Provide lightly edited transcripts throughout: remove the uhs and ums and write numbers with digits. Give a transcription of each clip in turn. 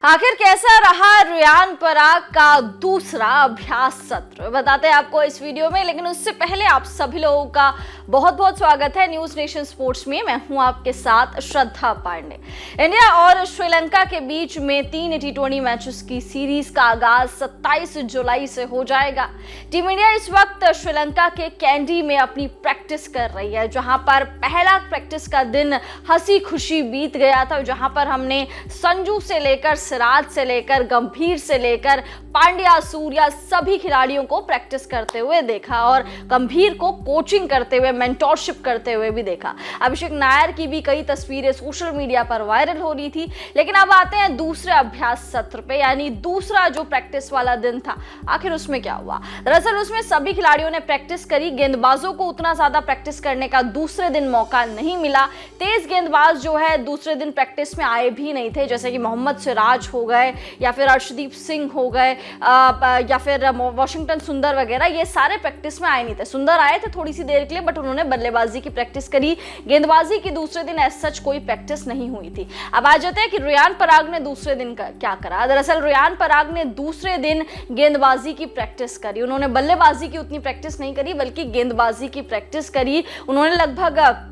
आखिर कैसा रहा रियान पराग का दूसरा अभ्यास सत्र, बताते हैं आपको इस वीडियो में। लेकिन उससे पहले आप सभी लोगों का बहुत बहुत स्वागत है न्यूज नेशन स्पोर्ट्स में। मैं हूं आपके साथ श्रद्धा पांडे। इंडिया और श्रीलंका के बीच में 3 T20 मैचेस की सीरीज का आगाज 27 जुलाई से हो जाएगा। टीम इंडिया इस वक्त श्रीलंका के कैंडी में अपनी प्रैक्टिस कर रही है, जहां पर पहला प्रैक्टिस का दिन हंसी खुशी बीत गया था, जहां पर हमने संजू से लेकर सिराज से लेकर गंभीर से लेकर पांड्या सूर्या सभी खिलाड़ियों को प्रैक्टिस करते हुए देखा और गंभीर को कोचिंग करते हुए, मेंटोरशिप करते हुए भी देखा। अभिषेक नायर की भी कई तस्वीरें सोशल मीडिया पर वायरल हो रही थी। लेकिन अब आते हैं दूसरे अभ्यास सत्र पे, यानी दूसरा जो प्रैक्टिस वाला दिन था, आखिर उसमें क्या हुआ। दरअसल उसमें सभी खिलाड़ियों ने प्रैक्टिस करी। गेंदबाजों को उतना ज्यादा प्रैक्टिस करने का दूसरे दिन मौका नहीं मिला। तेज गेंदबाज जो है दूसरे दिन प्रैक्टिस में आए भी नहीं थे, जैसे कि मोहम्मद सिराज हो गए या फिर अर्शदीप सिंह हो गए या फिर वॉशिंगटन सुंदर वगैरह, ये सारे प्रैक्टिस में आए नहीं थे। सुंदर आए थे थोड़ी सी देर के लिए, बट उन्होंने बल्लेबाजी की प्रैक्टिस करी। गेंदबाजी की दूसरे दिन एज सच कोई प्रैक्टिस नहीं हुई थी। अब आ जाते हैं कि रियान पराग ने दूसरे दिन क्या करा। दरअसल रियान पराग ने दूसरे दिन गेंदबाजी की प्रैक्टिस करी। उन्होंने बल्लेबाजी की उतनी प्रैक्टिस नहीं करी, बल्कि गेंदबाजी की प्रैक्टिस करी। उन्होंने लगभग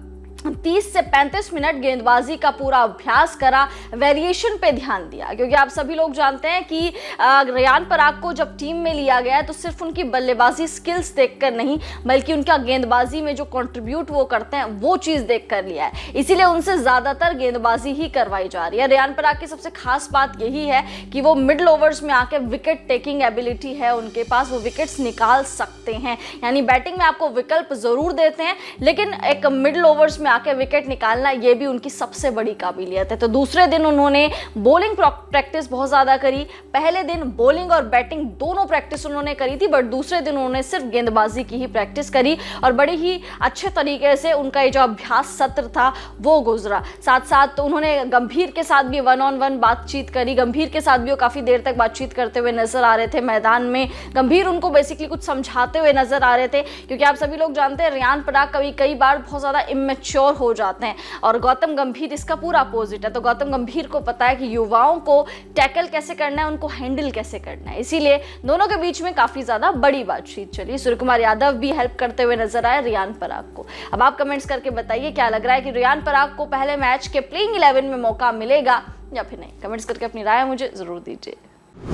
30 से 35 मिनट गेंदबाजी का पूरा अभ्यास करा, वेरिएशन पे ध्यान दिया, क्योंकि आप सभी लोग जानते हैं कि रियान पराग को जब टीम में लिया गया है तो सिर्फ उनकी बल्लेबाजी स्किल्स देखकर नहीं, बल्कि उनका गेंदबाजी में जो कंट्रीब्यूट वो करते हैं वो चीज़ देखकर लिया है। इसीलिए उनसे ज़्यादातर गेंदबाजी ही करवाई जा रही है। रियान पराग की सबसे खास बात यही है कि वो मिडल ओवर्स में आके विकेट टेकिंग एबिलिटी है उनके पास, वो विकेट्स निकाल सकते हैं। यानी बैटिंग में आपको विकल्प ज़रूर देते हैं, लेकिन एक मिडल ओवर्स में आके विकेट निकालना ये भी उनकी सबसे बड़ी काबिलियत है। तो दूसरे दिन उन्होंने बॉलिंग प्रैक्टिस बहुत ज़्यादा करी। पहले दिन बॉलिंग और बैटिंग दोनों प्रैक्टिस उन्होंने करी थी, बट दूसरे दिन उन्होंने सिर्फ गेंदबाजी की ही प्रैक्टिस करी और बड़ी ही अच्छे तरीके से उनका ये जो अभ्यास सत्र था वो गुजरा। साथ साथ तो उन्होंने गंभीर के साथ भी 1-on-1 बातचीत करी। गंभीर के साथ भी वो काफ़ी देर तक बातचीत करते हुए नजर आ रहे थे मैदान में। गंभीर उनको बेसिकली कुछ समझाते हुए नजर आ रहे थे, क्योंकि आप सभी लोग जानते हैं रियान पराग कई बार बहुत ज़्यादा इमेच्योर हो जाते हैं और गौतम गंभीर इसका पूरा अपोजिट है। तो गौतम गंभीर को पता है कि युवाओं को टैकल कैसे करना है, उनको हैंडल कैसे करना है। इसीलिए दोनों के बीच में काफी ज्यादा बड़ी बातचीत चली। सूर्य कुमार यादव भी हेल्प करते हुए नजर आए रियान पराग को। अब आप कमेंट्स करके बताइए क्या लग रहा है कि रियान पराग को पहले मैच के प्लेइंग 11 में मौका मिलेगा या फिर नहीं। कमेंट्स करके अपनी राय मुझे जरूर दीजिए।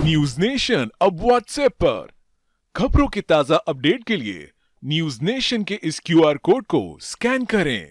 न्यूज नेशन अब व्हाट्सएप पर खबरों के ताजा अपडेट के लिए न्यूज नेशन के इस QR कोड को स्कैन करें।